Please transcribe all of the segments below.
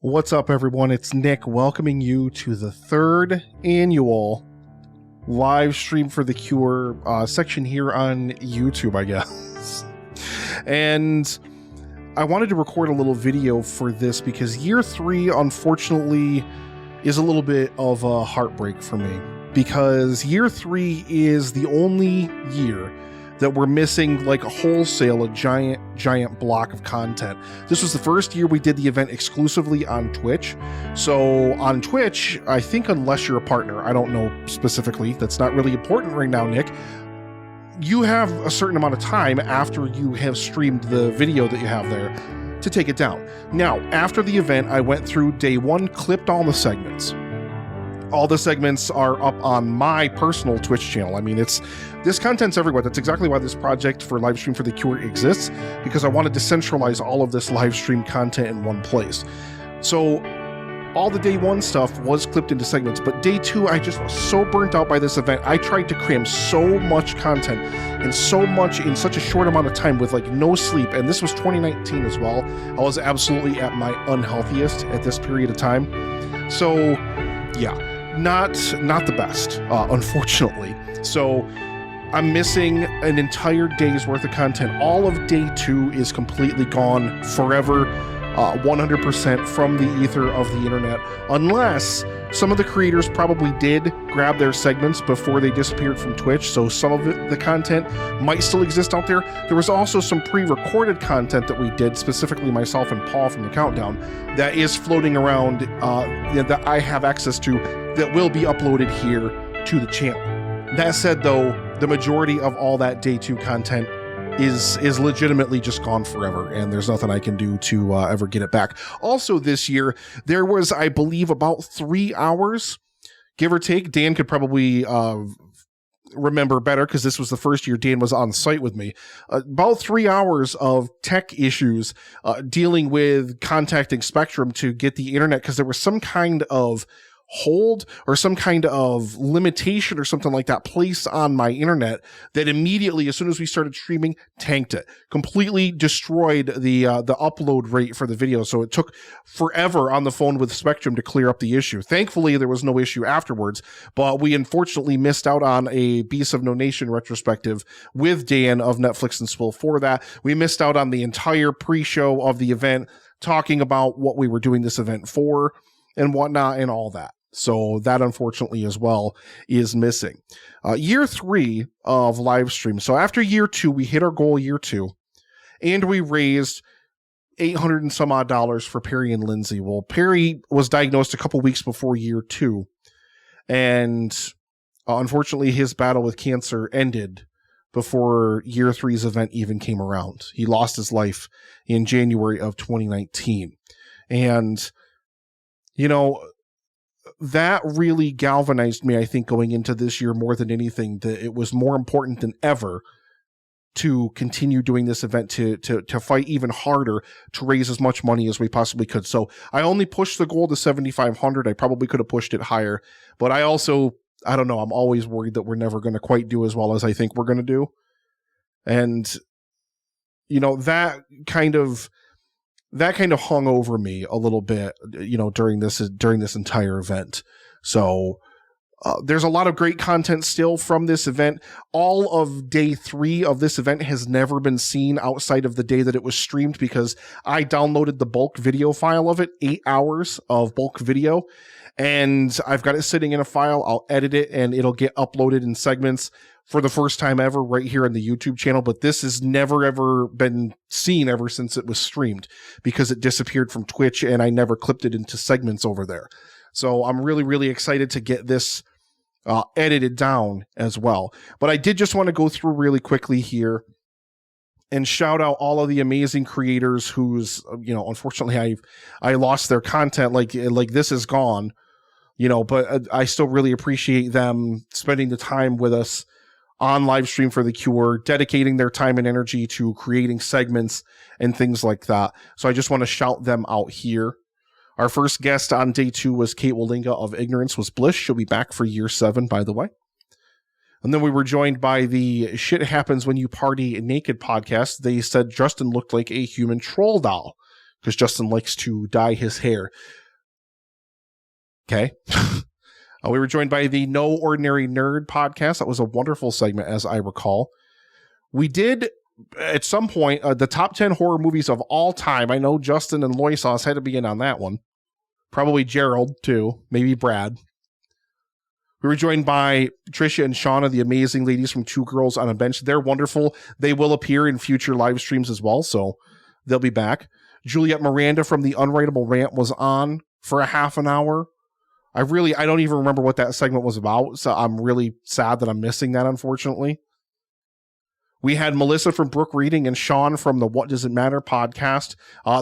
What's up, everyone? It's Nick welcoming you to the third annual live stream for the Cure section here on YouTube, I guess. And I wanted to record a little video for this because year 3, unfortunately, is a little bit of a heartbreak for me, because year 3 is the only year that we're missing like a wholesale, a giant block of content. This was the first year we did the event exclusively on Twitch. So on Twitch, I think unless you're a partner, I don't know specifically, that's not really important right now, Nick, you have a certain amount of time after you have streamed the video that you have there to take it down. Now, after the event, I went through day 1, clipped all the segments. All the segments are up on my personal Twitch channel. I mean, this content's everywhere. That's exactly why this project for Livestream for the Cure exists, because I wanted to centralize all of this live stream content in one place. So all the day 1 stuff was clipped into segments, but day 2, I just was so burnt out by this event. I tried to cram so much content and so much in such a short amount of time with like no sleep. And this was 2019 as well. I was absolutely at my unhealthiest at this period of time. So yeah, not the best, unfortunately. So I'm missing an entire day's worth of content. All of day 2 is completely gone forever, 100% from the ether of the internet, unless some of the creators probably did grab their segments before they disappeared from Twitch, so some of the content might still exist out there. There was also some pre-recorded content that we did, specifically myself and Paul from the Countdown, that is floating around that I have access to, that will be uploaded here to the channel. That said, though, the majority of all that day 2 content is legitimately just gone forever, and there's nothing I can do to ever get it back. Also this year, there was, I believe, about 3 hours, give or take. Dan could probably remember better, because this was the first year Dan was on site with me. About 3 hours of tech issues dealing with contacting Spectrum to get the internet, because there was some kind of hold or some kind of limitation or something like that placed on my internet that immediately, as soon as we started streaming, tanked it, completely destroyed the upload rate for the video. So it took forever on the phone with Spectrum to clear up the issue. Thankfully, there was no issue afterwards, but we unfortunately missed out on a Beasts of No Nation retrospective with Dan of Netflix and Swill for that. We missed out on the entire pre-show of the event, talking about what we were doing this event for and whatnot and all that. So that, unfortunately, as well, is missing. Year 3 of live stream. So after year 2, we hit our goal year 2, and we raised $800 and some odd for Perry and Lindsay. Well, Perry was diagnosed a couple weeks before year 2, and unfortunately, his battle with cancer ended before year 3's event even came around. He lost his life in January of 2019. And, you know, that really galvanized me, I think, going into this year more than anything, that it was more important than ever to continue doing this event, to fight even harder to raise as much money as we possibly could. So I only pushed the goal to 7,500. I probably could have pushed it higher, but I don't know, I'm always worried that we're never going to quite do as well as I think we're going to do. And, you know, that kind of hung over me a little bit, you know, during this entire event. So there's a lot of great content still from this event. All of day 3 of this event has never been seen outside of the day that it was streamed, because I downloaded the bulk video file of it, 8 hours of bulk video, and I've got it sitting in a file. I'll edit it and it'll get uploaded in segments for the first time ever right here on the YouTube channel. But this has never ever been seen ever since it was streamed, because it disappeared from Twitch and I never clipped it into segments over there. So I'm really, really excited to get this edited down as well. But I did just want to go through really quickly here and shout out all of the amazing creators whose, you know, unfortunately I lost their content. Like this is gone, you know, but I still really appreciate them spending the time with us on live stream for the Cure, dedicating their time and energy to creating segments and things like that. So I just want to shout them out here. Our first guest on day 2 was Kate Wallinga of Ignorance Was Bliss. She'll be back for year 7, by the way. And then we were joined by the Shit Happens When You Party Naked podcast. They said Justin looked like a human troll doll. because Justin likes to dye his hair. Okay. We were joined by the No Ordinary Nerd podcast. That was a wonderful segment, as I recall. We did, at some point, the top 10 horror movies of all time. I know Justin and Loisos had to be in on that one. Probably Gerald, too. Maybe Brad. We were joined by Tricia and Shauna, the amazing ladies from Two Girls on a Bench. They're wonderful. They will appear in future live streams as well, so they'll be back. Juliet Miranda from the Unwritable Rant was on for a half an hour. I don't even remember what that segment was about, so I'm really sad that I'm missing that, unfortunately. We had Melissa from Brook Reading and Sean from the What Does It Matter podcast.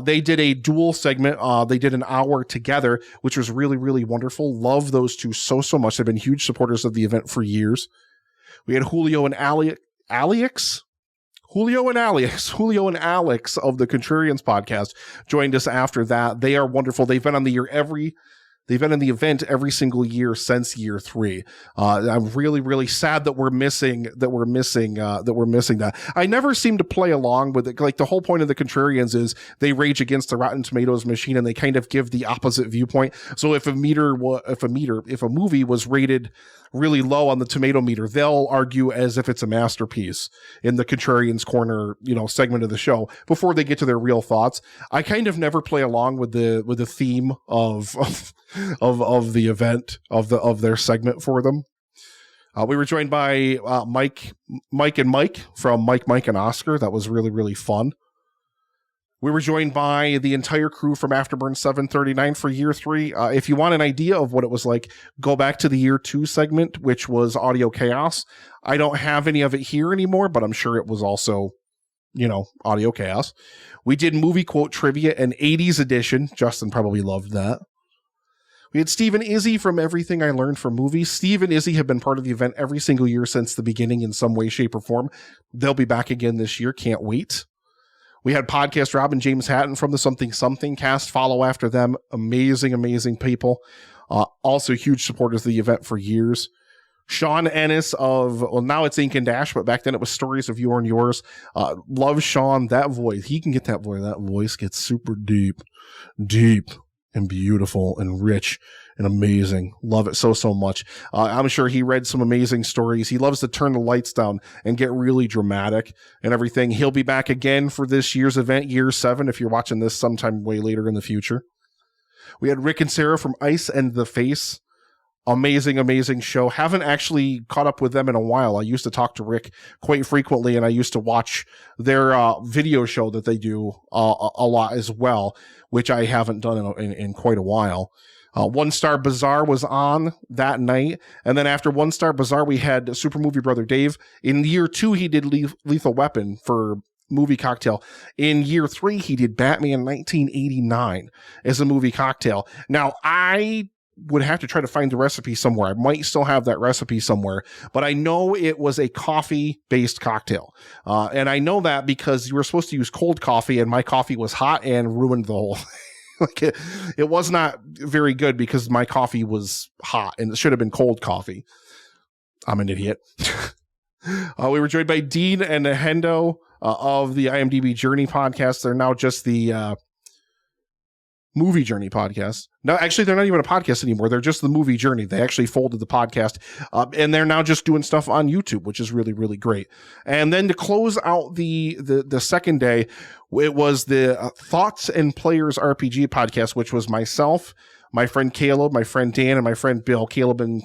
They did a dual segment. They did an hour together, which was really, really wonderful. Love those two so much. They've been huge supporters of the event for years. We had Julio and Alex of the Contrarians podcast joined us after that. They are wonderful. They've been on the event every single year since year 3. I'm really, really sad that we're missing that. I never seem to play along with it. Like, the whole point of the Contrarians is they rage against the Rotten Tomatoes machine, and they kind of give the opposite viewpoint. So if a movie was rated really low on the tomato meter, they'll argue as if it's a masterpiece in the Contrarians Corner, segment of the show before they get to their real thoughts. I kind of never play along with the theme of the event of their segment for them. We were joined by Mike and Mike from Mike and Oscar. That was really, really fun. We were joined by the entire crew from Afterburn 739 for year 3. If you want an idea of what it was like, go back to the year 2 segment, which was Audio Chaos. I don't have any of it here anymore, but I'm sure it was also, Audio Chaos. We did movie quote trivia, an 80s edition. Justin probably loved that. We had Steve and Izzy from Everything I Learned from Movies. Steve and Izzy have been part of the event every single year since the beginning in some way, shape, or form. They'll be back again this year. Can't wait. We had Podcast Rob and James Hatton from the Something Something cast follow after them. Amazing people. Also huge supporters of the event for years. Sean Ennis now it's Ink and Dash, but back then it was Stories of You and Yours. Love Sean, that voice. He can get that voice. That voice gets super deep and beautiful and rich and amazing. Love it so much. I'm sure he read some amazing stories. He loves to turn the lights down and get really dramatic and everything. He'll be back again for this year's event, year 7, if you're watching this sometime way later in the future. We had Rick and Sarah from Ice and the Face. Amazing show. Haven't actually caught up with them in a while. I used to talk to Rick quite frequently, and I used to watch their video show that they do a lot as well, which I haven't done in quite a while. One Star Bazaar was on that night, and then after One Star Bazaar, we had Super Movie Brother Dave. In year 2, he did Lethal Weapon for Movie Cocktail. In year 3, he did Batman 1989 as a movie cocktail. Now, I would have to try to find the recipe somewhere. I might still have that recipe somewhere, but I know it was a coffee-based cocktail. And I know that because you were supposed to use cold coffee, and my coffee was hot and ruined the whole thing. It was not very good because my coffee was hot and it should have been cold coffee. I'm an idiot. We were joined by Dean and Hendo of the IMDb Journey podcast. They're now just the Movie Journey podcast. No, actually, they're not even a podcast anymore. They're just the Movie Journey. They actually folded the podcast, and they're now just doing stuff on YouTube, which is really, really great. And then to close out the second day, it was the Thoughts and Players RPG podcast, which was myself, my friend Caleb, my friend Dan, and my friend Bill. Caleb and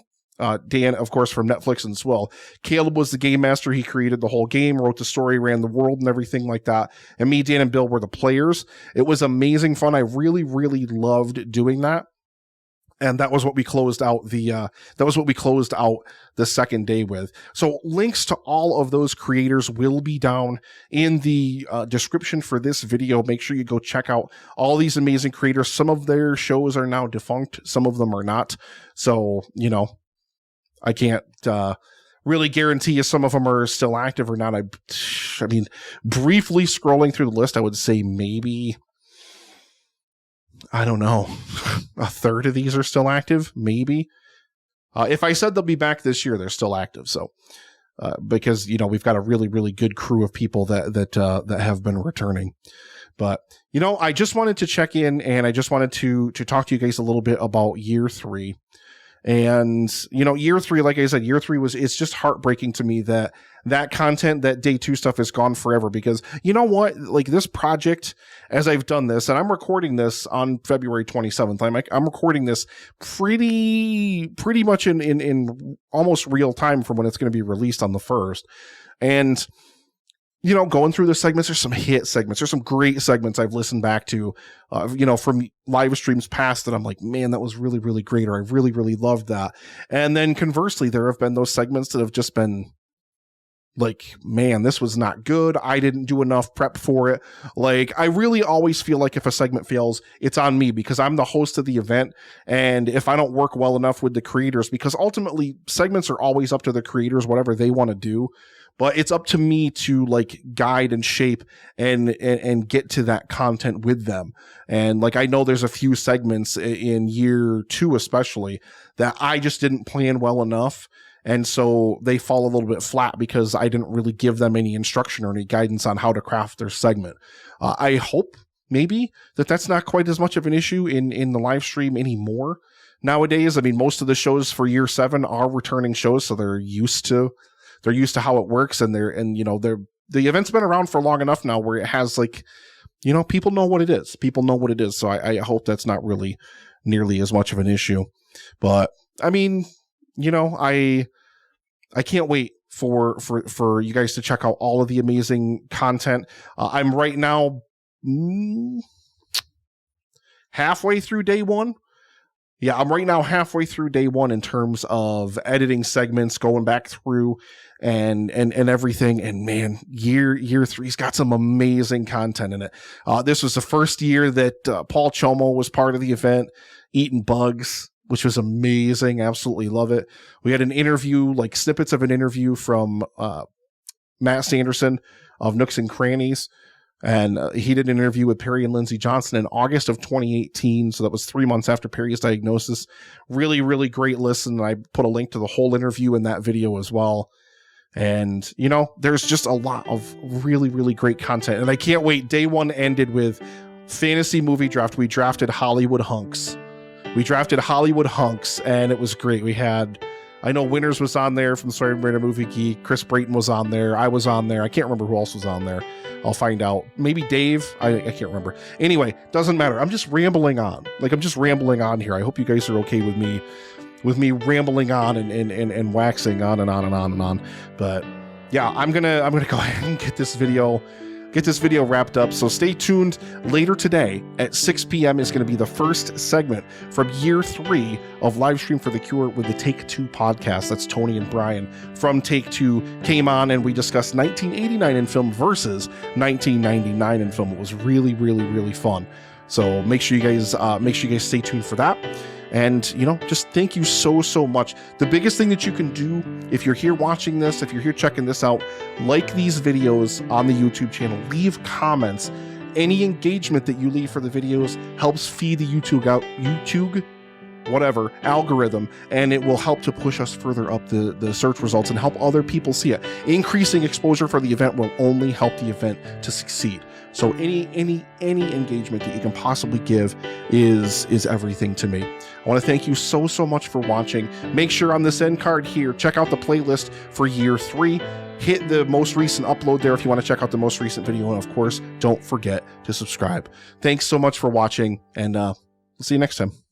Dan, of course, from Netflix and Swill. Caleb was the game master. He created the whole game, wrote the story, ran the world and everything like that. And me, Dan, and Bill were the players. It was amazing fun. I really, really loved doing that. And that was what we closed out the second day with. So links to all of those creators will be down in the description for this video. Make sure you go check out all these amazing creators. Some of their shows are now defunct. Some of them are not. So, I can't really guarantee you some of them are still active or not. I mean, briefly scrolling through the list, I would say maybe, I don't know, a third of these are still active, maybe. If I said they'll be back this year, they're still active. So, because, we've got a really, really good crew of people that have been returning. But, you know, I just wanted to check in, and I just wanted to talk to you guys a little bit about year 3. And, you know, year 3, like I said, year 3 it's just heartbreaking to me that content, that day 2 stuff is gone forever, because you know what, like this project, as I've done this, and I'm recording this on February 27th, I'm recording this pretty much in almost real time from when it's going to be released on the 1st. And, you know, going through the segments, there's some hit segments. There's some great segments I've listened back to, you know, from live streams past that I'm like, man, that was really, really great, or I really, really loved that. And then conversely, there have been those segments that have just been like, man, this was not good. I didn't do enough prep for it. Like, I really always feel like if a segment fails, it's on me, because I'm the host of the event. And if I don't work well enough with the creators, because ultimately segments are always up to the creators, whatever they want to do. But it's up to me to like guide and shape and get to that content with them. And like, I know there's a few segments in year 2, especially, that I just didn't plan well enough. And so they fall a little bit flat because I didn't really give them any instruction or any guidance on how to craft their segment. I hope maybe that's not quite as much of an issue in the live stream anymore nowadays. I mean, most of the shows for year 7 are returning shows, so they're used to how it works, and the event's been around for long enough now where it has, like, you know, people know what it is. So I hope that's not really nearly as much of an issue. But I mean, you know, I can't wait for you guys to check out all of the amazing content. I'm right now halfway through day 1. Yeah, I'm right now halfway through day 1 in terms of editing segments, going back through and everything. And man, year 3's got some amazing content in it. This was the first year that Paul Chomo was part of the event, eating bugs, which was amazing. Absolutely love it. We had an interview, like snippets of an interview from Matt Sanderson of Nooks and Crannies. And he did an interview with Perry and Lindsay Johnson in August of 2018. So that was 3 months after Perry's diagnosis. Really, really great listen. I put a link to the whole interview in that video as well. And, you know, there's just a lot of really, really great content. And I can't wait. Day 1 ended with fantasy movie draft. We drafted Hollywood hunks. And it was great. We had, I know Winters was on there from the Story Brand Movie Geek. Chris Brayton was on there. I was on there. I can't remember who else was on there. I'll find out. Maybe Dave. I can't remember. Anyway, doesn't matter. I'm just rambling on. Here. I hope you guys are okay with me rambling on and waxing on and on and on and on. But yeah, I'm gonna go ahead and get this video wrapped up. So stay tuned. Later today at 6 p.m. is going to be the first segment from year 3 of Livestream for the Cure with the Take 2 podcast. That's Tony and Brian from Take 2 came on, and we discussed 1989 in film versus 1999 in film. It was really, really, really fun. So make sure you guys stay tuned for that. And, you know, just thank you so much. The biggest thing that you can do, if you're here watching this, if you're here checking this out, like these videos on the YouTube channel, leave comments. Any engagement that you leave for the videos helps feed the YouTube algorithm, and it will help to push us further up the search results and help other people see it. Increasing exposure for the event will only help the event to succeed. So any engagement that you can possibly give is everything to me. I want to thank you so much for watching. Make sure on this end card here, check out the playlist for year 3. Hit the most recent upload there if you want to check out the most recent video. And of course, don't forget to subscribe. Thanks so much for watching, and we'll see you next time.